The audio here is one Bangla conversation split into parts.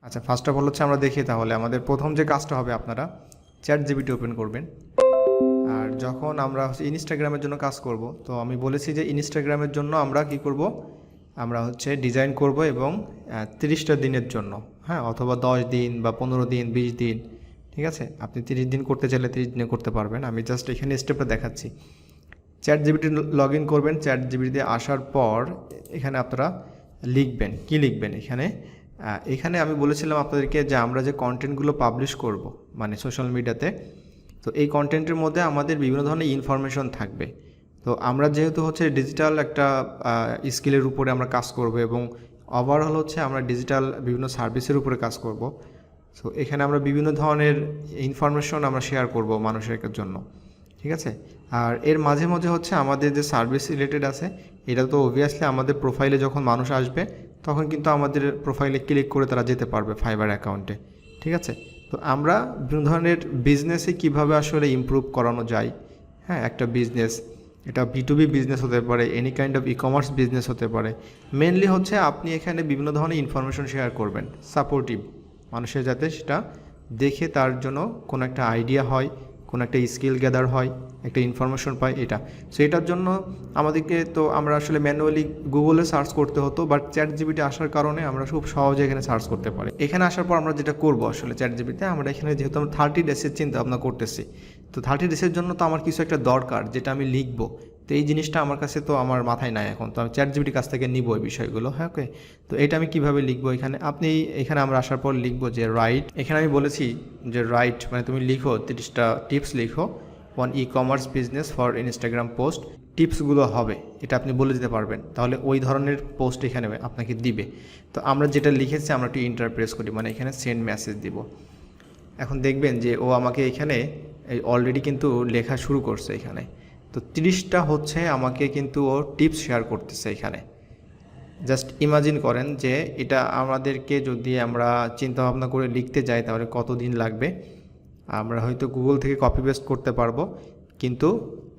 আচ্ছা, ফার্স্ট অফ অল হচ্ছে আমরা দেখি তাহলে আমাদের প্রথম যে কাজটা হবে, আপনারা ChatGPT ওপেন করবেন। আর যখন আমরা হচ্ছে ইনস্টাগ্রামের জন্য কাজ করব, তো আমি বলেছি যে ইনস্টাগ্রামের জন্য আমরা কি করব, আমরা হচ্ছে ডিজাইন করব এবং 30টা দিনের জন্য, হ্যাঁ, অথবা 10 দিন বা 15 দিন 20 দিন, ঠিক আছে। আপনি 30 দিন করতে চাইলে 30 দিনে করতে পারবেন। আমি জাস্ট এখানে স্টেপটা দেখাচ্ছি। ChatGPT লগ ইন করবেন। ChatGPT আসার পর এখানে আপনারা লিখবেন, কি লিখবেন এখানে আমি বলেছিলাম আপনাদেরকে যে আমরা যে কন্টেন্টগুলো পাবলিশ করব মানে সোশ্যাল মিডিয়াতে, তো এই কন্টেন্টের মধ্যে আমাদের বিভিন্ন ধরনের ইনফরমেশন থাকবে। তো আমরা যেহেতু হচ্ছে ডিজিটাল একটা স্কিলের উপরে আমরা কাজ করব এবং ওভারঅল হচ্ছে আমরা ডিজিটাল বিভিন্ন সার্ভিসের উপরে কাজ করব। সো এখানে আমরা বিভিন্ন ধরনের ইনফরমেশন আমরা শেয়ার করব মানুষের জন্য, ঠিক আছে। আর এর মাঝে মাঝে হচ্ছে আমাদের যে সার্ভিস রিলেটেড আছে, এটা তো অবভিয়াসলি আমাদের প্রোফাইলে যখন মানুষ আসবে তখন কিন্তু আমাদের প্রোফাইলে ক্লিক করে তারা যেতে পারবে ফাইবার অ্যাকাউন্টে, ঠিক আছে। তো আমরা বিভিন্ন ধরনের বিজনেসে কিভাবে আসলে ইমপ্রুভ করানো যায়, হ্যাঁ, একটা বিজনেস, এটা B2B বিজনেস হতে পারে, any kind of e-commerce business হতে পারে। মেনলি হচ্ছে আপনি এখানে বিভিন্ন ধরনের ইনফরমেশন শেয়ার করবেন, সাপোর্টিভ, মানুষের যাতে সেটা দেখে তার জন্য কোনো একটা আইডিয়া হয়, কোনো একটা স্কিল গ্যাদার হয়, একটা ইনফরমেশন পায় এটা। সো এটার জন্য আমাদেরকে তো আমরা আসলে ম্যানুয়ালি গুগলে সার্চ করতে হতো, বাট ChatGPT আসার কারণে আমরা খুব সহজে এখানে সার্চ করতে পারি। এখানে আসার পর আমরা যেটা করব আসলে ChatGPT, আমরা এখানে যেহেতু আমরা 30 ডেসের চিন্তা ভাবনা করতেছি, তো 30 ডেসের জন্য তো আমার কিছু একটা দরকার যেটা আমি লিখবো। তো এই জিনিসটা আমার কাছে তো আমার মাথায় নাই এখন, তো আমি ChatGPT কাছ থেকে নিব এই বিষয়গুলো, হ্যাঁ, ওকে। তো এটা আমি কিভাবে লিখবো, এখানে আমরা আসার পর লিখবো যে রাইট। এখানে আমি বলেছি যে রাইট মানে তুমি লিখো 30টা টিপস লিখো on e-commerce business for Instagram post. টিপসগুলো হবে এটা আপনি বলে দিতে পারবেন, তাহলে ওই ধরনের পোস্ট এখানে আপনাকে দিবে। তো আমরা যেটা লিখেছি আমরা একটু ইন্টার প্রেস করি, মানে এখানে সেন্ড মেসেজ দিব। এখন দেখবেন যে ও আমাকে এখানে অলরেডি কিন্তু লেখা শুরু করছে এখানে। তো 30টা হচ্ছে আমাকে কিন্তু ও টিপস শেয়ার করতেছে এখানে। জাস্ট ইমাজিন করেন যে এটা আমাদেরকে যদি আমরা চিন্তা ভাবনা করে লিখতে যাই তাহলে কতদিন লাগবে। আমরা হয়তো গুগল থেকে কপি পেস্ট করতে পারবো, কিন্তু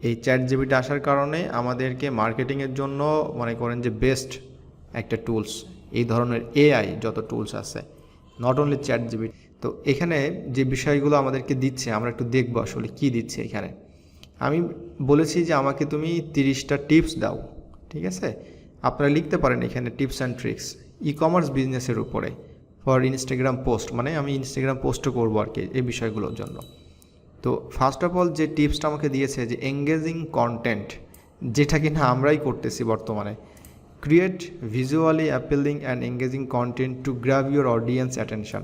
এই ChatGPT আসার কারণে আমাদেরকে মার্কেটিংয়ের জন্য মনে করেন যে বেস্ট একটা টুলস, এই ধরনের AI যত টুলস আছে, নট অনলি ChatGPT। তো এখানে যে বিষয়গুলো আমাদেরকে দিচ্ছে আমরা একটু দেখবো আসলে কি দিচ্ছে এখানে। আমি বলেছি যে আমাকে তুমি 30টা টিপস দাও, ঠিক আছে। আপনারা লিখতে পারেন এখানে টিপস অ্যান্ড ট্রিক্স ই-কমার্স বিজনেসের উপরে ফর ইনস্টাগ্রাম পোস্ট, মানে আমি ইনস্টাগ্রাম পোস্টও করবো আর কি এই বিষয়গুলোর জন্য। তো ফার্স্ট অফ অল যে টিপসটা আমাকে দিয়েছে যে এঙ্গেজিং কন্টেন্ট, যেটা কিনা আমরাই করতেছি বর্তমানে। Create visually appealing and engaging content two grab your audience attention.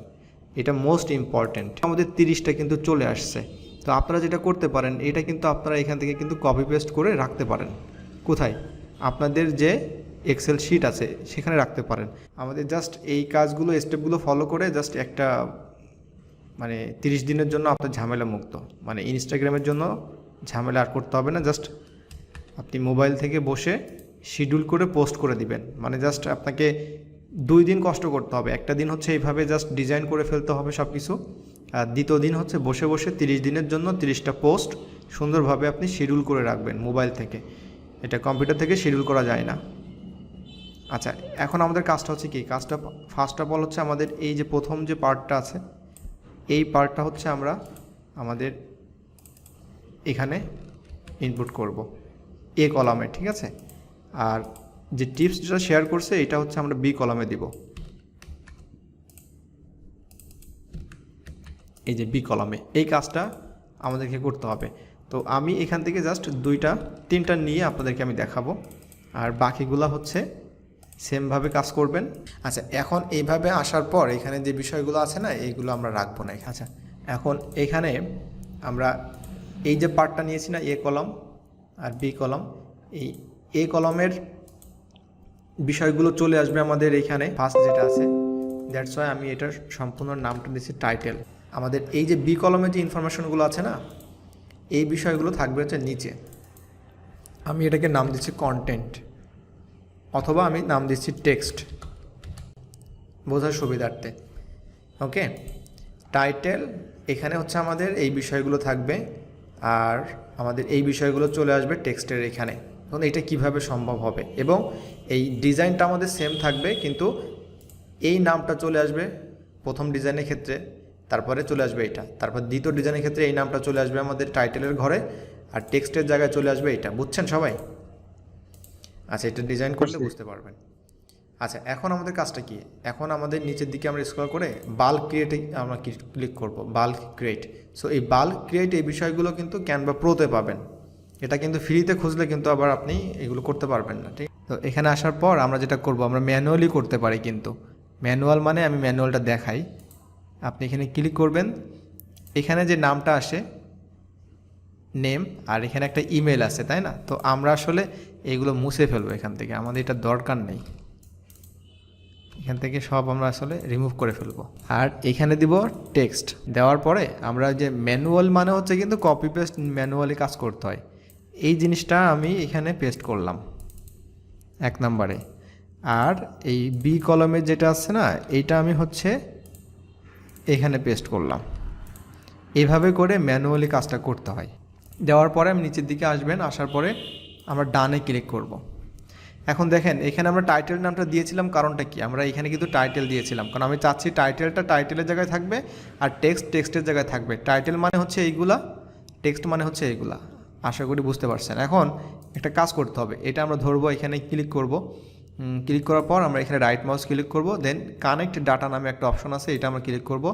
এটা মোস্ট ইম্পর্ট্যান্ট। আমাদের 30টা কিন্তু চলে আসছে। তো আপনারা যেটা করতে পারেন, এটা কিন্তু আপনারা এখান থেকে কিন্তু কপি পেস্ট করে রাখতে পারেন। কোথায়? আপনাদের যে এক্সেল শিট আছে সেখানে রাখতে পারেন। আমাদের জাস্ট এই কাজগুলো স্টেপগুলো ফলো করে জাস্ট একটা মানে 30 দিনের জন্য আপনার ঝামেলা মুক্ত, মানে ইনস্টাগ্রামের জন্য ঝামেলা আর করতে হবে না। জাস্ট আপনি মোবাইল থেকে বসে শিডিউল করে পোস্ট করে দিবেন, মানে জাস্ট আপনাকে 2 দিন কষ্ট করতে হবে। একটা দিন হচ্ছে এইভাবে জাস্ট ডিজাইন করে ফেলতে হবে সব কিছু, আর দ্বিতীয় দিন হচ্ছে বসে বসে 30 দিনের জন্য 30টা পোস্ট সুন্দরভাবে আপনি শিডিউল করে রাখবেন মোবাইল থেকে। এটা কম্পিউটার থেকে শিডিউল করা যায় না। আচ্ছা, এখন আমাদের কাজটা হচ্ছে কি, কাজটা ফার্স্ট অফ অল হচ্ছে আমাদের এই যে প্রথম যে পার্টটা আছে, এই পার্টটা হচ্ছে আমরা আমাদের এখানে ইনপুট করব A কলামে, ঠিক আছে। আর যে টিপস যেটা শেয়ার করছে এটা হচ্ছে আমরা B কলামে দিব, এই যে B কলামে। এই কাজটা আমাদেরকে করতে হবে। তো আমি এখান থেকে জাস্ট 3টা নিয়ে আপনাদেরকে আমি দেখাবো, আর বাকিগুলা হচ্ছে সেমভাবে কাজ করবেন। আচ্ছা, এখন এইভাবে আসার পর এখানে যে বিষয়গুলো আছে না, এইগুলো আমরা রাখবো না। আচ্ছা, এখন এখানে আমরা এই যে পার্টটা নিয়েছি না, A কলাম আর B কলাম, এই A কলামের বিষয়গুলো চলে আসবে আমাদের এখানে ফার্স্ট যেটা আছে। দ্যাটস ওয়াই আমি এটার সম্পূর্ণ নামটা দিচ্ছি টাইটেল। আমাদের এই যে B কলামের যে ইনফরমেশনগুলো আছে না, এই বিষয়গুলো থাকবে হচ্ছে নিচে। আমি এটাকে নাম দিচ্ছি কন্টেন্ট, অথবা আমি নাম দিচ্ছি টেক্সট, বোঝার সুবিধার্থে। ওকে, টাইটেল এখানে হচ্ছে আমাদের এই বিষয়গুলো থাকবে, আর আমাদের এই বিষয়গুলো চলে আসবে টেক্সটের এখানে। এখন এটা কিভাবে সম্ভব হবে, এবং এই ডিজাইনটা আমাদের সেম থাকবে, কিন্তু এই নামটা চলে আসবে প্রথম ডিজাইনের ক্ষেত্রে, তারপরে চলে আসবে এটা, তারপর দ্বিতীয় ডিজাইনের ক্ষেত্রে এই নামটা চলে আসবে আমাদের টাইটেলের ঘরে, আর টেক্সটের জায়গায় চলে আসবে এটা। বুঝছেন সবাই? আচ্ছা, এটা ডিজাইন করলে বুঝতে পারবেন। আচ্ছা, এখন আমাদের কাজটা কি? এখন আমাদের নিচের দিকে আমরা স্ক্রল করে বাল্ক ক্রিয়েটে আমরা ক্লিক করব, বাল্ক ক্রিয়েট। সো এই বাল্ক ক্রিয়েট এই বিষয়গুলো কিন্তু ক্যানভা প্রোতে পাবেন। এটা কিন্তু ফ্রিতে খুঁজলে কিন্তু আবার আপনি এগুলো করতে পারবেন না, ঠিক? তো এখানে আসার পর আমরা যেটা করব, আমরা ম্যানুয়ালি করতে পারি, কিন্তু ম্যানুয়াল মানে আমি ম্যানুয়ালটা দেখাই। আপনি এখানে ক্লিক করবেন, এখানে যে নামটা আসে নেম, আর এখানে একটা ইমেল আছে, তাই না? তো আমরা আসলে এগুলো মুছে ফেলবো এখান থেকে, আমাদের এটা দরকার নেই। এখান থেকে সব আমরা আসলে রিমুভ করে ফেলবো। আর এখানে দিব টেক্সট। দেওয়ার পরে আমরা যে ম্যানুয়াল মানে হচ্ছে কিন্তু কপি পেস্ট, ম্যানুয়ালি কাজ করতে হয়। এই জিনিসটা আমি এখানে পেস্ট করলাম 1 নম্বরে। আর এই বি কলমে যেটা আছে না, এইটা আমি হচ্ছে এখানে পেস্ট করলাম। এভাবে করে ম্যানুয়ালি কাজটা করতে হয়। দেওয়ার পরে আমি নিচের দিকে আসবেন, আসার পরে আমরা ডানে ক্লিক করব। এখন দেখেন এখানে আমরা টাইটেল নামটা দিয়েছিলাম, কারণটা কি? আমরা এখানে কিন্তু টাইটেল দিয়েছিলাম, কারণ আমি চাচ্ছি টাইটেলটা টাইটেলের জায়গায় থাকবে আর টেক্সট টেক্সটের জায়গায় থাকবে। টাইটেল মানে হচ্ছে এইগুলা, টেক্সট মানে হচ্ছে এইগুলা। আশা করি বুঝতে পারছেন। এখন একটা কাজ করতে হবে, এটা আমরা ধরবো, এখানে ক্লিক করব। ক্লিক করার পর আমরা এখানে রাইট মাউস ক্লিক করব, দেন কানেক্ট ডাটা নামে একটা অপশন আছে, এটা আমরা ক্লিক করব।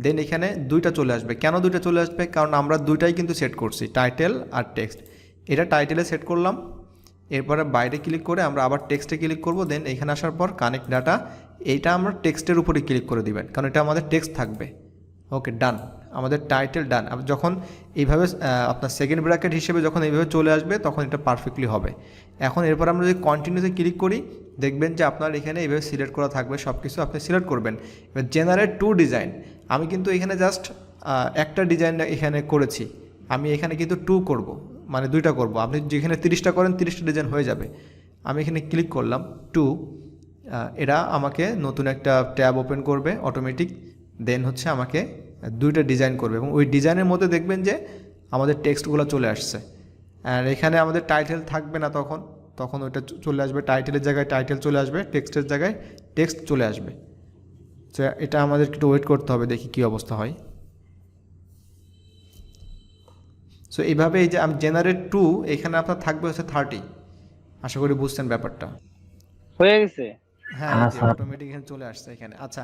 দেন এখানে দুইটা চলে আসবে। কেন দুইটা চলে আসবে? কারণ আমরা দুইটাই কিন্তু সেট করছি, টাইটেল আর টেক্সট। এটা টাইটেলে সেট করলাম, এরপরে বাইরে ক্লিক করে আমরা আবার টেক্সটে ক্লিক করব। দেন এখানে আসার পর কানেক্ট ডাটা, এইটা আমরা টেক্সটের উপরে ক্লিক করে দিবেন, কারণ এটা আমাদের টেক্সট থাকবে। ওকে, ডান, আমাদের টাইটেল ডান। যখন এইভাবে আপনার সেকেন্ড ব্র্যাকেট হিসেবে যখন এইভাবে চলে আসবে তখন এটা পারফেক্টলি হবে। এখন এরপর আমরা যদি কন্টিনিউতে ক্লিক করি, দেখবেন যে আপনার এখানে এইভাবে সিলেক্ট করা থাকবে, সব কিছু আপনি সিলেক্ট করবেন। এবার জেনারেট টু ডিজাইন, আমি কিন্তু এখানে জাস্ট একটা ডিজাইন এখানে করেছি, আমি এখানে কিন্তু টু করব, মানে দুইটা করব। আপনি যেখানে 30টা করেন 30টা ডিজাইন হয়ে যাবে। আমি এখানে ক্লিক করলাম টু, এরা আমাকে নতুন একটা ট্যাব ওপেন করবে অটোমেটিক। দেন হচ্ছে আমাকে দুইটা ডিজাইন করবে, এবং ওই ডিজাইনের মধ্যে দেখবেন যে আমাদের টেক্সটগুলো চলে আসছে। আর এখানে আমাদের টাইটেল থাকবে না, তখন ওইটা চলে আসবে, টাইটেলের জায়গায় টাইটেল চলে আসবে, টেক্সটের জায়গায় টেক্সট চলে আসবে। তো এটা আমাদের একটু ওয়েট করতে হবে, দেখি কী অবস্থা হয়। সো এইভাবে এই যে আমি জেনারেট টু, এখানে আপনার থাকবে হচ্ছে 30। আশা করি বুঝছেন ব্যাপারটা। হয়ে গেছে। হ্যাঁ, এই যে অটোমেটিক এখানে চলে আসছে এখানে। আচ্ছা,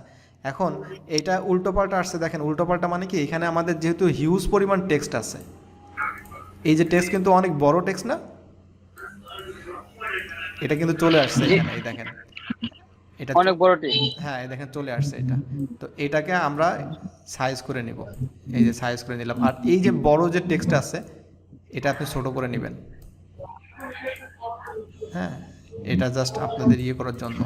এখন এটা উল্টোপাল্টা আসছে, দেখেন উল্টোপাল্টা মানে কি? এখানে আমাদের যেহেতু হিউজ পরিমাণ টেক্সট আছে, এই যে টেক্সট কিন্তু অনেক বড় টেক্সট না, এটা কিন্তু চলে আসছে এখানে, এই দেখেন এটা অনেক বড় টিম। হ্যাঁ, এই দেখেন চলে আসছে এটা। তো এটাকে আমরা সাইজ করে নিব, এই যে সাইজ করে নিলাম। আর এই যে বড় যে টেক্সট আছে, এটা আপনি ছোট করে নেবেন। হ্যাঁ, এটা জাস্ট আপনাদের ইয়ে করার জন্য।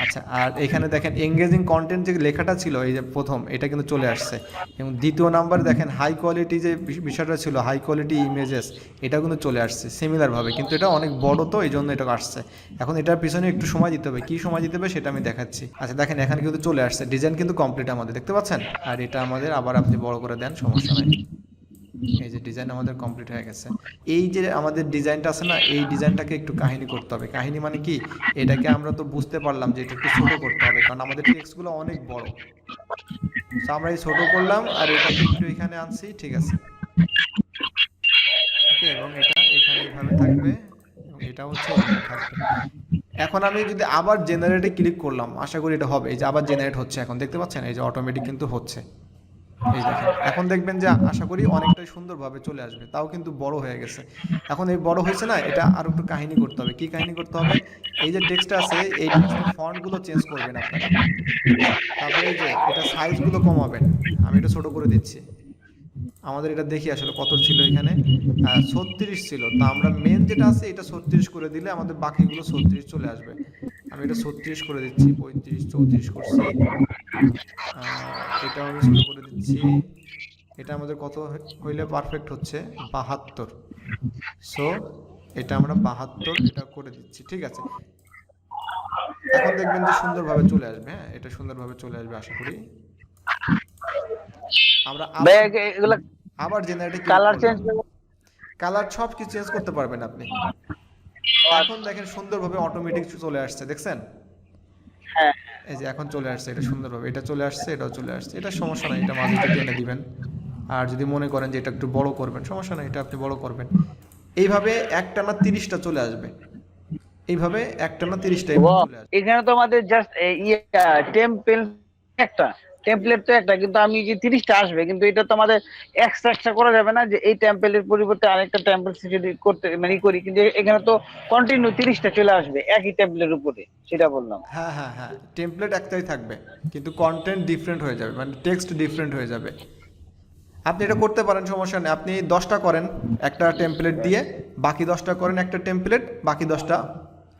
আচ্ছা, আর এখানে দেখেন এঙ্গেজিং কন্টেন্ট যে লেখাটা ছিল, এই যে প্রথম, এটা কিন্তু চলে আসছে। এবং দ্বিতীয় নাম্বার দেখেন হাই কোয়ালিটি যে বিষয়টা ছিল, হাই কোয়ালিটি ইমেজেস, এটা কিন্তু চলে আসছে সিমিলারভাবে, কিন্তু এটা অনেক বড়, তো এই জন্য এটা আসছে। এখন এটার পিছনে একটু সময় দিতে হবে, কী সময় দিতে হবে সেটা আমি দেখাচ্ছি। আচ্ছা দেখেন, এখানে কিন্তু চলে আসছে, ডিজাইন কিন্তু কমপ্লিট আমাদের, দেখতে পাচ্ছেন? আর এটা আমাদের আবার আপনি বড় করে দেন, সমস্যা নাই। এই যে ডিজাইন আমাদের কমপ্লিট হয়ে গেছে। এই যে আমাদের ডিজাইনটা আছে না, এই ডিজাইনটাকে একটু কাহিনী করতে হবে। কাহিনী মানে কি? এটাকে আমরা তো বুঝতে পারলাম যে এটা একটু ছোট করতে হবে, কারণ আমাদের টেক্সটগুলো অনেক বড়। তো আমরা এই ছোট করলাম আর এটাকে একটু এখানে আনছি, ঠিক আছে। ওকে, এবং এটা এখানে এইভাবে থাকবে, এবং এটা হচ্ছে এখানে থাকবে। এখন আমি যদি আবার জেনারেটে ক্লিক করলাম, আশা করি এটা হবে। এই যে আবার জেনারেট হচ্ছে, এখন দেখতে পাচ্ছেন, এই যে অটোমেটিক কিন্তু হচ্ছে। এই দেখেন, এখন দেখবেন যে আশা করি অনেকটাই সুন্দরভাবে চলে আসবে, তাও কিন্তু বড় হয়ে গেছে। এখন এই বড় হয়েছে না, এটা আরো একটু কাহিনী করতে হবে। কি কাহিনী করতে হবে? এই যে টেক্সটটা আছে, এই টেক্সটের ফন্টগুলো চেঞ্জ করবেন আপনারা। তারপরে এই যে এটা সাইজগুলো কমাবেন, আমি এটা ছোট করে দিচ্ছি। আমাদের এটা দেখি আসলে কত ছিল এখানে, 36 ছিল। তা আমরা মেন যেটা আছে এটা 36 করে দিলে আমাদের বাকিগুলো 36 চলে আসবে। আমি এটা 36 করে দিচ্ছি, 35 34 করছি। এটাও আমি ছোট করে দিচ্ছি। এটা আমাদের কত হইলে পারফেক্ট হচ্ছে? 72। সো এটা আমরা 72 এটা করে দিচ্ছি, ঠিক আছে। এখন দেখবেন যে সুন্দরভাবে চলে আসবে। হ্যাঁ, এটা সুন্দরভাবে চলে আসবে আশা করি। আমরা আবার জেনারেটে ক্লিক কালার চেঞ্জ করলাম। কালার সব কিছু চেঞ্জ করতে পারবেন আপনি। এখন দেখেন সুন্দরভাবে অটোমেটিক চলে আসছে, দেখছেন? হ্যাঁ, এই যে এখন চলে আসছে, এটা সুন্দরভাবে এটা চলে আসছে, এটাও চলে আসছে, এটা সমস্যা নাই, এটা মাঝে একটু টেনে দিবেন। আর যদি মনে করেন যে এটা একটু বড় করবেন, সমস্যা নাই, এটা আপনি বড় করবেন। এইভাবে একটানা 30টা চলে আসবে, এইভাবে একটানা 30টা এইভাবে চলে আসবে। এখানে তো আমাদের জাস্ট টেম্পল একটা টেমপ্লেট তো একটা, কিন্তু আমি যে 30টা আসবে, কিন্তু এটা তো আমাদের এক্সট্রা এক্সট্রা করা যাবে না যে এই টেম্পলের পরিবর্তে আরেকটা টেম্পল যদি করতে মানে করি, কিন্তু এখানে তো কন্টিনিউ 30টা চলে আসবে একই টেম্পলের উপরে, সেটা বললাম। হ্যাঁ হ্যাঁ হ্যাঁ, টেমপ্লেট একটাই থাকবে, কিন্তু কন্টেন্ট ডিফারেন্ট হয়ে যাবে, মানে টেক্সট ডিফারেন্ট হয়ে যাবে। আপনি এটা করতে পারেন, সমস্যা নেই, আপনি 10টা করেন একটা টেমপ্লেট দিয়ে, বাকি 10টা করেন একটা টেমপ্লেট, বাকি 10টা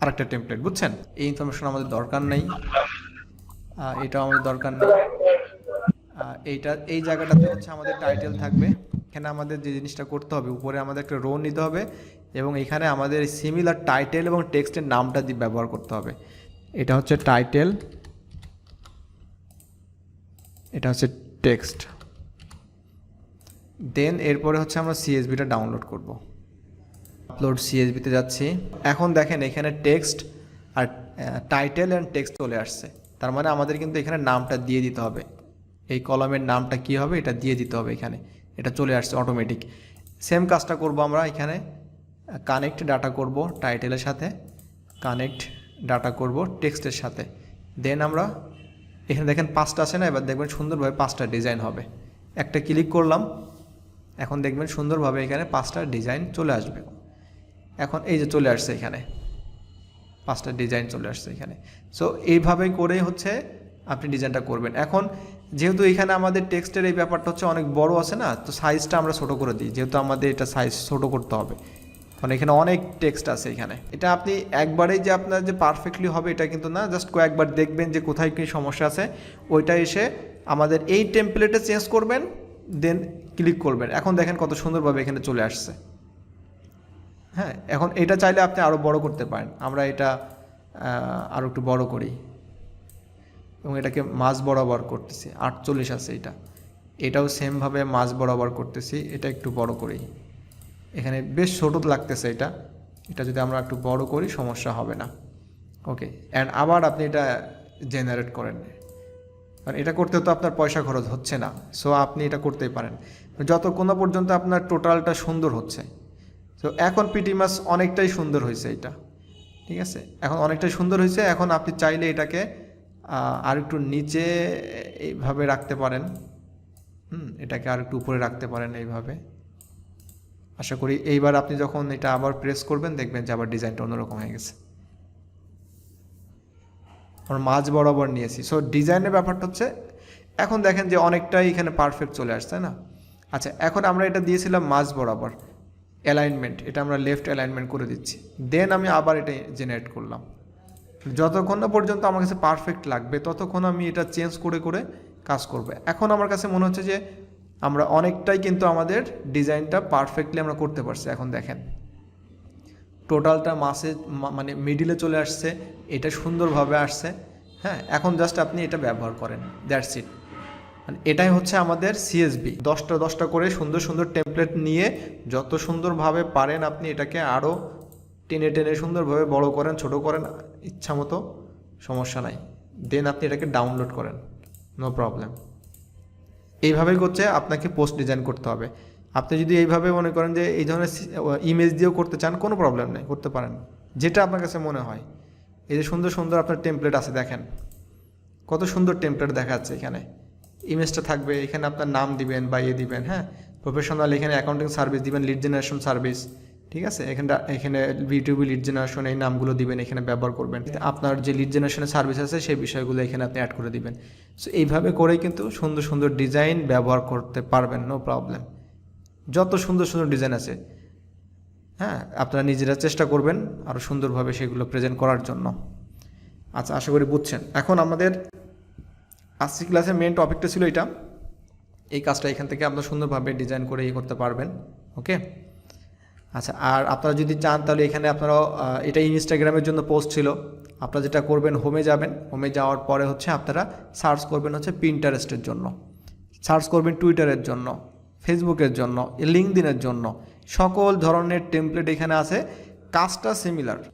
আরেকটা টেমপ্লেট, বুঝছেন? এই ইনফরমেশন আমাদের দরকার নেই, এটাও আমাদের দরকার নেই। এইটা এই জায়গাটাতে হচ্ছে আমাদের টাইটেল থাকবে। এখানে আমাদের যে জিনিসটা করতে হবে, উপরে আমাদের একটা রো নিতে হবে, এবং এখানে আমাদের সিমিলার টাইটেল এবং টেক্সটের নামটা দিয়ে ব্যবহার করতে হবে। এটা হচ্ছে টাইটেল, এটা হচ্ছে টেক্সট, দেন এরপরে হচ্ছে আমরা সিএসবিটা ডাউনলোড করব। আপলোড সিএসবিতে যাচ্ছি। এখন দেখেন এখানে টেক্সট আর টাইটেল অ্যান্ড টেক্সট চলে আসছে, তার মানে আমাদের কিন্তু এখানে নামটা দিয়ে দিতে হবে, এই কলামের নামটা কি হবে এটা দিয়ে দিতে হবে এখানে, এটা চলে আসছে অটোমেটিক। সেম কাজটা করব আমরা এখানে, কানেক্ট ডাটা করব টাইটেলের সাথে, কানেক্ট ডাটা করব টেক্সটের সাথে, দেন আমরা এখানে দেখেন 5টা আছে না, এবার দেখবেন সুন্দরভাবে 5টা ডিজাইন হবে। একটা ক্লিক করলাম, এখন দেখবেন সুন্দরভাবে এখানে 5টা ডিজাইন চলে আসবে। এখন এই যে চলে আসছে এখানে 5টা ডিজাইন চলে আসছে এখানে। সো এইভাবে করে হচ্ছে আপনি ডিজাইনটা করবেন। এখন যেহেতু এখানে আমাদের টেক্সটের এই ব্যাপারটা হচ্ছে অনেক বড় আছে না, তো সাইজটা আমরা ছোট করে দিই, যেহেতু আমাদের এটা সাইজ ছোট করতে হবে, কারণ এখানে অনেক টেক্সট আছে এখানে। এটা আপনি একবারেই যে আপনার যে পারফেক্টলি হবে এটা কিন্তু না, জাস্ট কয়েকবার দেখবেন যে কোথায় কী সমস্যা আছে, ওইটা এসে আমাদের এই টেমপ্লেটে চেঞ্জ করবেন, দেন ক্লিক করবেন। এখন দেখেন কত সুন্দরভাবে এখানে চলে আসছে। হ্যাঁ, এখন এটা চাইলে আপনি আরও বড় করতে পারেন, আমরা এটা আরও একটু বড় করি এবং এটাকে মাঝ বরাবর করতেছি, 48 আছে এটা, এটাও সেমভাবে মাঝ বরাবর করতেছি, এটা একটু বড় করি, এখানে বেশ ছোটো লাগতেছে এটা, এটা যদি আমরা একটু বড় করি সমস্যা হবে না। ওকে, অ্যান্ড আবার আপনি এটা জেনারেট করেন, কারণ এটা করতে তো আপনার পয়সা খরচ হচ্ছে না, সো আপনি এটা করতেই পারেন যতক্ষণ না পর্যন্ত আপনার টোটালটা সুন্দর হচ্ছে। তো এখন পিটি মাস অনেকটাই সুন্দর হয়েছে এটা, ঠিক আছে, এখন অনেকটাই সুন্দর হয়েছে। এখন আপনি চাইলে এটাকে আর একটু নিচে এইভাবে রাখতে পারেন, এটাকে আর একটু উপরে রাখতে পারেন এইভাবে। আশা করি এইবার আপনি যখন এটা আবার প্রেস করবেন দেখবেন যে আবার ডিজাইনটা অন্যরকম হয়ে গেছে। আমরা মাঝ বরাবর নিয়েছি, সো ডিজাইনের ব্যাপারটা হচ্ছে এখন দেখেন যে অনেকটাই এখানে পারফেক্ট চলে আসছে, তাই না? আচ্ছা, এখন আমরা এটা দিয়েছিলাম মাঝ বরাবর অ্যালাইনমেন্ট, এটা আমরা লেফট অ্যালাইনমেন্ট করে দিচ্ছি, দেন আমি আবার এটা জেনারেট করলাম। যতক্ষণ না পর্যন্ত আমার কাছে পারফেক্ট লাগবে ততক্ষণ আমি এটা চেঞ্জ করে করে কাজ করব। এখন আমার কাছে মনে হচ্ছে যে আমরা অনেকটাই কিন্তু আমাদের ডিজাইনটা পারফেক্টলি আমরা করতে পারছি। এখন দেখেন টোটালটা মাসে মানে মিডিলে চলে আসছে, এটা সুন্দরভাবে আসছে। হ্যাঁ, এখন জাস্ট আপনি এটা ব্যবহার করেন, দ্যাটস ইট। মানে এটাই হচ্ছে আমাদের সিএসবি। 10টা করে সুন্দর সুন্দর টেমপ্লেট নিয়ে যত সুন্দরভাবে পারেন আপনি এটাকে আরও টেনে টেনে সুন্দরভাবে বড় করেন, ছোট করেন, ইচ্ছা মতো, সমস্যা নাই। দেন আপনি এটাকে ডাউনলোড করেন, নো প্রবলেম। এইভাবেই করছে আপনাকে পোস্ট ডিজাইন করতে হবে। আপনি যদি এইভাবে মনে করেন যে এই ধরনের ইমেজ দিয়েও করতে চান, কোনো প্রবলেম নেই, করতে পারেন, যেটা আপনার কাছে মনে হয়। এই যে সুন্দর সুন্দর আপনার টেমপ্লেট আছে, দেখেন কত সুন্দর টেমপ্লেট দেখাচ্ছে। এখানে ইমেজটা থাকবে, এখানে আপনার নাম দিবেন বা দিবেন, হ্যাঁ, প্রফেশনাল, এখানে অ্যাকাউন্টিং সার্ভিস দিবেন, লিড জেনারেশন সার্ভিস, ঠিক আছে, এখানে বিটুবি লিড জেনারেশন এই নামগুলো দিবেন, এখানে ব্যবহার করবেন। আপনার যে লিড জেনারেশনের সার্ভিস আছে সেই বিষয়গুলো এখানে আপনি অ্যাড করে দিবেন। সো এইভাবে করেই কিন্তু সুন্দর সুন্দর ডিজাইন ব্যবহার করতে পারবেন, নো প্রবলেম। যত সুন্দর সুন্দর ডিজাইন আছে, হ্যাঁ, আপনারা নিজেরা চেষ্টা করবেন আরও সুন্দরভাবে সেগুলো প্রেজেন্ট করার জন্য। আচ্ছা, আশা করি বুঝছেন। এখন আমাদের আজকের ক্লাসের মেন টপিকটা ছিল এটা, এই কাজটা এখান থেকে আপনারা সুন্দরভাবে ডিজাইন করে করতে পারবেন। ওকে, আচ্ছা, আর আপনারা যদি চান তাহলে এখানে আপনারা এটা ইনস্টাগ্রামের জন্য পোস্ট ছিল, আপনারা যেটা করবেন হোমে যাবেন, হোমে যাওয়ার পরে হচ্ছে আপনারা সার্চ করবেন হচ্ছে পিন্টারেস্টের জন্য, সার্চ করবেন টুইটারের জন্য, ফেসবুকের জন্য, লিঙ্কডইনের জন্য, সকল ধরনের টেমপ্লেট এখানে আছে, কাজটা সিমিলার।